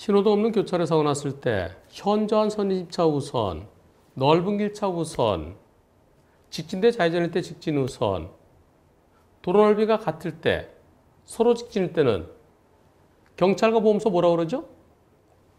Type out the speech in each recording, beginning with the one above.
신호도 없는 교차로 사고 났을 때 현저한 선진차 우선, 넓은 길차 우선, 직진대 좌회전일 때 직진 우선, 도로 넓이가 같을 때 서로 직진일 때는 경찰과 보험서 뭐라고 그러죠?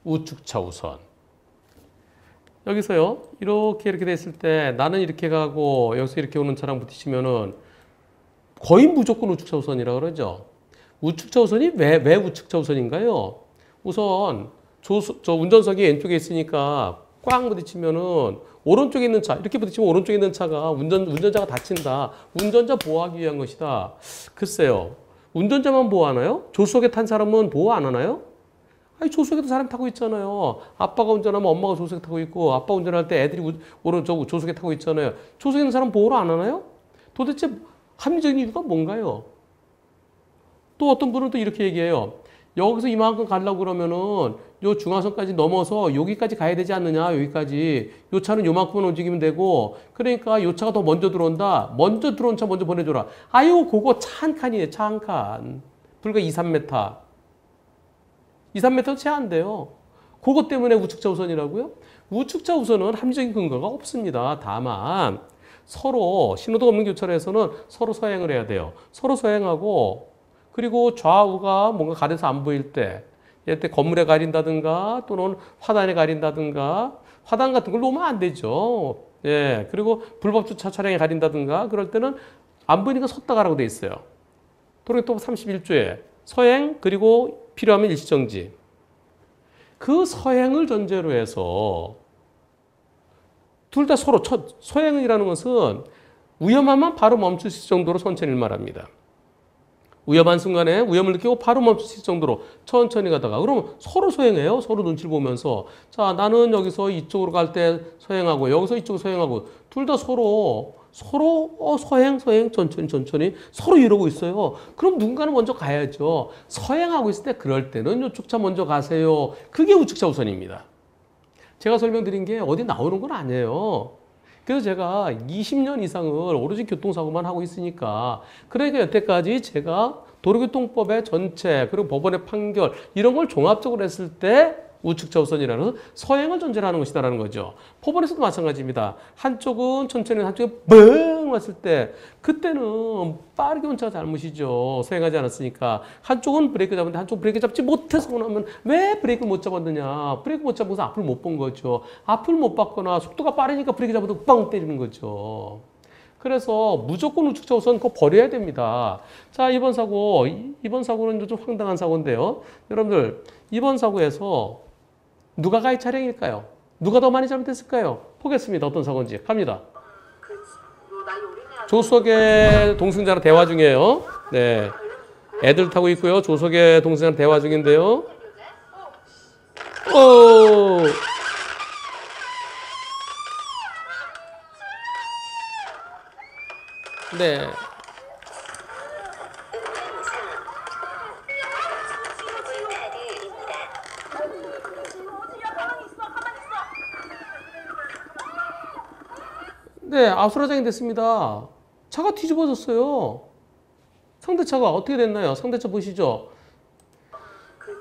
우측차 우선. 여기서요, 이렇게 됐을 때 나는 이렇게 가고 여기서 이렇게 오는 차랑 부딪히면은 거의 무조건 우측차 우선이라고 그러죠. 우측차 우선이 왜 우측차 우선인가요? 우선 저 운전석이 왼쪽에 있으니까 꽝 부딪히면은 오른쪽에 있는 차, 이렇게 부딪히면 오른쪽에 있는 차가 운전자가 다친다. 운전자 보호하기 위한 것이다. 글쎄요. 운전자만 보호하나요? 조수석에 탄 사람은 보호 안 하나요? 아니, 조수석에도 사람 타고 있잖아요. 아빠가 운전하면 엄마가 조수석에 타고 있고, 아빠 운전할 때 애들이 오른쪽 조수석에 타고 있잖아요. 조수석에 있는 사람 보호를 안 하나요? 도대체 합리적인 이유가 뭔가요? 또 어떤 분은 또 이렇게 얘기해요. 여기서 이만큼 가려고 그러면은 요 중앙선까지 넘어서 여기까지 가야 되지 않느냐, 여기까지. 요 차는 요만큼만 움직이면 되고, 그러니까 요 차가 더 먼저 들어온다. 먼저 들어온 차 먼저 보내줘라. 아유, 그거 차 한 칸이에요, 차 한 칸. 불과 2, 3m. 2, 3m도 채 안 돼요. 그것 때문에 우측차 우선이라고요? 우측차 우선은 합리적인 근거가 없습니다. 다만, 서로 신호등 없는 교차로에서는 서로 서행을 해야 돼요. 서로 서행하고, 그리고 좌우가 뭔가 가려서 안 보일 때, 이럴 때 건물에 가린다든가 또는 화단에 가린다든가 화단 같은 걸 놓으면 안 되죠. 예. 그리고 불법 주차 차량에 가린다든가 그럴 때는 안 보이니까 섰다 가라고 돼 있어요. 도로교통법 31조에 서행 그리고 필요하면 일시정지. 그 서행을 전제로 해서 둘 다 서로 서행이라는 것은 위험하면 바로 멈출 수 있을 정도로 천천히 말합니다. 위험한 순간에 위험을 느끼고 바로 멈출 수 있을 정도로 천천히 가다가 그러면 서로 서행해요. 서로 눈치를 보면서 자, 나는 여기서 이쪽으로 갈 때 서행하고 여기서 이쪽으로 서행하고 둘 다 서로 서행 천천히 서로 이러고 있어요. 그럼 누군가는 먼저 가야죠. 서행하고 있을 때 그럴 때는 이쪽 차 먼저 가세요. 그게 우측차 우선입니다. 제가 설명드린 게 어디 나오는 건 아니에요. 그래서 제가 20년 이상을 오로지 교통사고만 하고 있으니까 그러니까 여태까지 제가 도로교통법의 전체 그리고 법원의 판결 이런 걸 종합적으로 했을 때 우측차 우선이라는 서행을 전제로 하는 것이다라는 거죠. 법원에서도 마찬가지입니다. 한쪽은 천천히 한쪽에 뻥 왔을 때 그때는 빠르게 온 차가 잘못이죠. 서행하지 않았으니까. 한쪽은 브레이크 잡았는데 한쪽은 브레이크 잡지 못해서 나면 왜 브레이크를 못 잡았느냐. 브레이크 못 잡아서 앞을 못 본 거죠. 앞을 못 봤거나 속도가 빠르니까 브레이크 잡아도 빵 때리는 거죠. 그래서 무조건 우측차 우선 그거 버려야 됩니다. 자, 이번 사고는 좀 황당한 사고인데요. 여러분들, 이번 사고에서 누가 가해 차량일까요? 누가 더 많이 잘못했을까요? 보겠습니다. 어떤 사고인지. 갑니다. 조수석에 동승자랑 대화 중이에요. 네. 애들 타고 있고요. 조수석에 동승자랑 대화 중인데요. 네. 네, 아수라장이 됐습니다. 차가 뒤집어졌어요. 상대차가 어떻게 됐나요? 상대차 보시죠.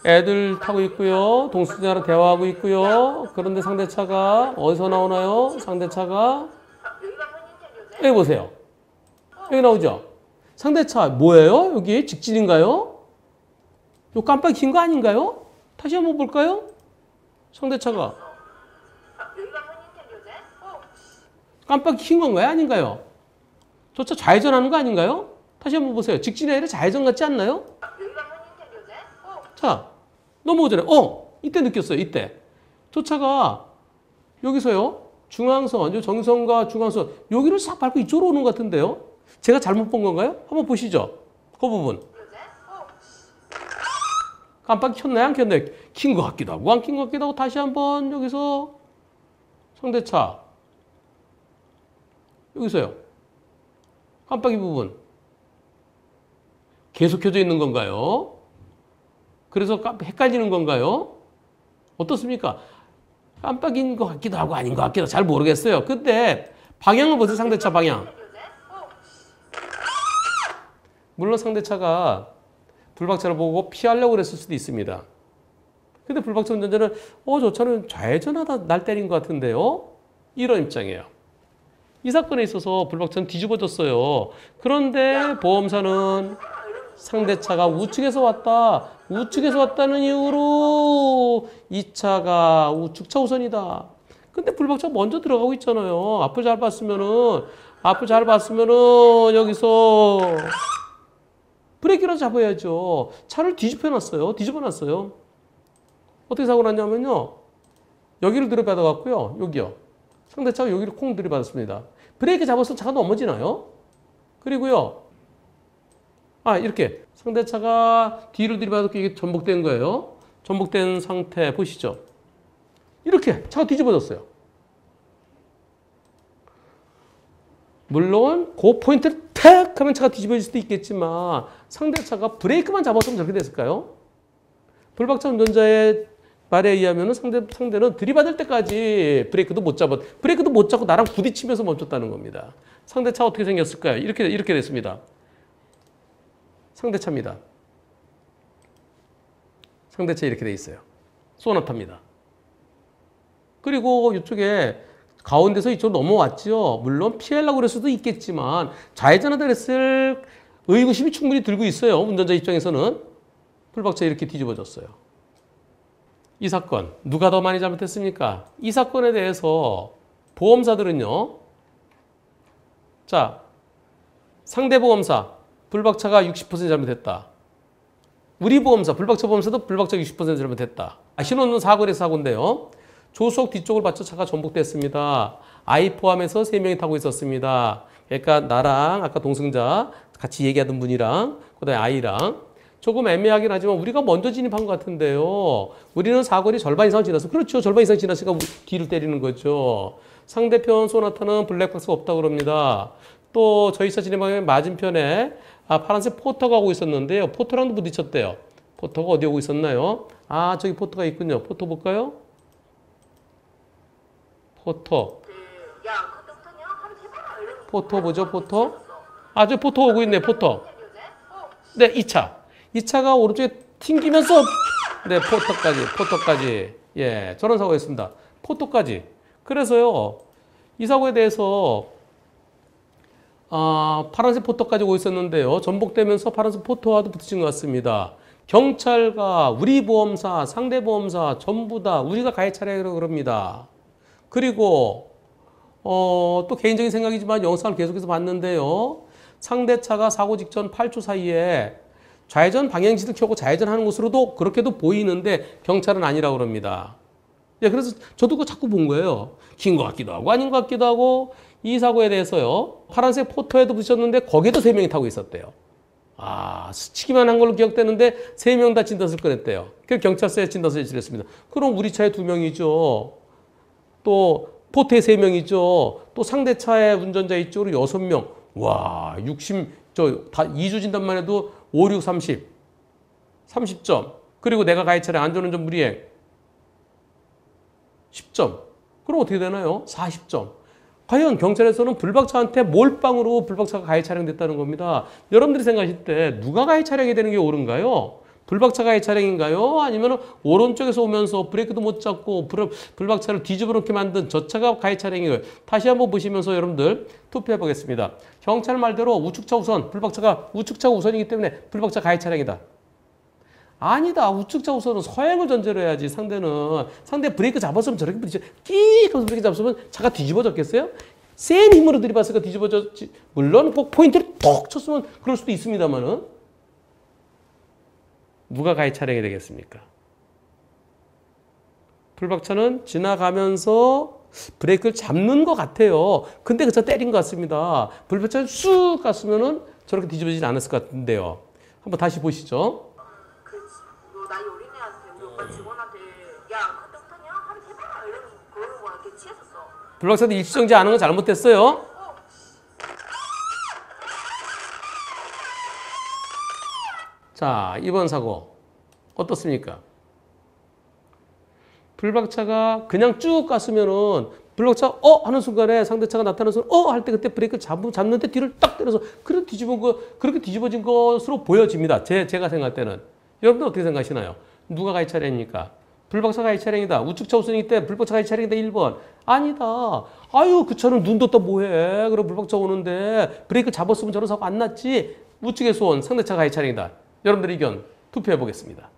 애들 타고 있고요. 동승자랑 대화하고 있고요. 그런데 상대차가 어디서 나오나요? 상대차가 여기 보세요. 여기 나오죠? 상대차 뭐예요? 여기 직진인가요? 요 깜빡이 킨 거 아닌가요? 다시 한번 볼까요? 상대차가 깜빡이 킨 건가요? 아닌가요? 저 차 좌회전하는 거 아닌가요? 다시 한번 보세요. 직진이 아니라 좌회전 같지 않나요? 자, 넘어오잖아요. 이때 느꼈어요. 이때. 저 차가 여기서요. 중앙선, 요 정선과 중앙선 여기를 싹 밟고 이쪽으로 오는 것 같은데요. 제가 잘못 본 건가요? 한번 보시죠. 그 부분. 깜빡이 켰나요? 안 켰나요? 킨 것 같기도 하고 안 킨 것 같기도 하고 다시 한번 여기서 상대차. 여기서요. 깜빡이 부분. 계속 켜져 있는 건가요? 그래서 헷갈리는 건가요? 어떻습니까? 깜빡인 것 같기도 하고 아닌 것 같기도 하고 잘 모르겠어요. 근데 방향을 보세요. 상대차 방향. 물론 상대차가 불박차를 보고 피하려고 그랬을 수도 있습니다. 근데 불박차 운전자는 저 차는 좌회전하다 날 때린 것 같은데요? 이런 입장이에요. 이 사건에 있어서 불박차는 뒤집어졌어요. 그런데 보험사는 상대차가 우측에서 왔다. 우측에서 왔다는 이유로 이 차가 우측차 우선이다. 근데 불박차가 먼저 들어가고 있잖아요. 앞을 잘 봤으면은 여기서 브레이크를 잡아야죠. 차를 뒤집어 놨어요. 어떻게 사고 났냐면요. 여기를 들이받아갖고요. 여기요. 상대차가 여기를 콩 들이받았습니다. 브레이크 잡아서 차가 넘어지나요? 그리고요. 이렇게 상대차가 뒤를 들이받았고 이게 전복된 거예요. 전복된 상태 보시죠. 이렇게 차가 뒤집어졌어요. 물론 그 포인트를 탁 하면 차가 뒤집어질 수도 있겠지만 상대차가 브레이크만 잡았으면 저렇게 됐을까요? 불박차 운전자의 말에 의하면 상대는 들이받을 때까지 브레이크도 못 잡고 나랑 부딪히면서 멈췄다는 겁니다. 상대차 어떻게 생겼을까요? 이렇게 됐습니다. 상대차입니다. 상대차 이렇게 돼 있어요. 소나타입니다. 그리고 이쪽에 가운데서 이쪽으로 넘어왔죠. 물론 피하려고 그럴 수도 있겠지만 좌회전하다 그랬을 의구심이 충분히 들고 있어요. 운전자 입장에서는. 불박차 이렇게 뒤집어졌어요. 이 사건 누가 더 많이 잘못했습니까? 이 사건에 대해서 보험사들은요. 자, 상대 보험사 불박차가 60% 잘못했다. 우리 보험사 불박차 보험사도 불박차 60% 잘못했다. 신호는 사고의 사고인데요. 조수석 뒤쪽을 받쳐 차가 전복됐습니다. 아이 포함해서 3명이 타고 있었습니다. 그러니까 나랑 아까 동승자 같이 얘기하던 분이랑 그다음에 아이랑 조금 애매하긴 하지만 우리가 먼저 진입한 것 같은데요. 우리는 사거리 절반 이상 지났어. 그렇죠. 절반 이상 지났으니까 뒤를 때리는 거죠. 상대편 소나타는 블랙박스가 없다고 그럽니다. 또 저희 차 진입하면 맞은편에 파란색 포터가 오고 있었는데요. 포터랑도 부딪혔대요. 포터가 어디 오고 있었나요? 저기 포터가 있군요. 포터 볼까요? 포터. 포터 보죠, 포터? 저 포터 오고 있네, 포터. 네, 이 차. 이 차가 오른쪽에 튕기면서, 네, 포터까지. 예, 저런 사고였습니다. 포터까지. 그래서요, 이 사고에 대해서, 파란색 포터까지 오고 있었는데요. 전복되면서 파란색 포터와도 부딪힌 것 같습니다. 경찰과 우리 보험사, 상대 보험사 전부 다 우리가 가해 차량이라고 그럽니다. 그리고 또 개인적인 생각이지만 영상을 계속해서 봤는데요. 상대차가 사고 직전 8초 사이에 좌회전 방향지도 켜고 좌회전하는 것으로도 그렇게도 보이는데 경찰은 아니라고 그럽니다. 예, 그래서 저도 그거 자꾸 본 거예요. 긴 것 같기도 하고 아닌 것 같기도 하고 이 사고에 대해서요. 파란색 포터에도 붙였는데 거기에도 3명이 타고 있었대요. 스치기만 한 걸로 기억되는데 3명 다 진단서를 꺼냈대요. 그래서 경찰서에 진단서를 제출했습니다. 그럼 우리 차에 2명이죠. 또 포트에 3명이죠. 또 상대 차의 운전자 이쪽으로 6명. 와, 2주 진단만 해도 5, 6, 30. 30점. 그리고 내가 가해 차량 안전운전 무리행 10점. 그럼 어떻게 되나요? 40점. 과연 경찰에서는 불박차한테 몰빵으로 불박차가 가해 차량됐다는 겁니다. 여러분들이 생각하실 때 누가 가해 차량이 되는 게 옳은가요? 불박차 가해 차량인가요? 아니면 오른쪽에서 오면서 브레이크도 못 잡고 불박차를 뒤집어 놓게 만든 저 차가 가해 차량인가요? 다시 한번 보시면서 여러분들 투표해 보겠습니다. 경찰 말대로 우측차 우선, 불박차가 우측차가 우선이기 때문에 불박차 가해 차량이다. 아니다. 우측차 우선은 서행을 전제로 해야지. 상대 브레이크 잡았으면 저렇게 부딪혀 끼익 하면서 브레이크 잡았으면 차가 뒤집어졌겠어요? 센 힘으로 들이받으니까 뒤집어졌지. 물론 꼭 포인트를 톡 쳤으면 그럴 수도 있습니다만은 누가 가해 차량이 되겠습니까? 불박차는 지나가면서 브레이크를 잡는 것 같아요. 근데 그 차 때린 것 같습니다. 불박차를 쑥 갔으면은 저렇게 뒤집어지지 않았을 것 같은데요. 한번 다시 보시죠. 나이 어린애한테 우리 오빠 직원한테 야 그때 못하냐? 하루 해봐 이러면서 그러는 거랑 이렇게 취했었어. 불박차도 일시정지 안 한 건 잘못됐어요. 자, 이번 사고 어떻습니까? 불박차가 그냥 쭉 갔으면은 불박차 하는 순간에 상대차가 나타나는 순간 할 때 그때 브레이크를 잡는데 뒤를 딱 때려서 그렇게 뒤집어진 것으로 보여집니다. 제가 생각할 때는. 여러분들 어떻게 생각하시나요? 누가 가해 차량입니까? 불박차 가해 차량이다. 우측차 우선이기 때문에 불박차 가해 차량이다. 1번. 아니다. 아유 그 차는 눈 떴다 뭐해. 그럼 불박차 오는데 브레이크 잡았으면 저런 사고 안 났지. 우측에서 온 상대차 가해 차량이다. 여러분들 의견 투표해 보겠습니다.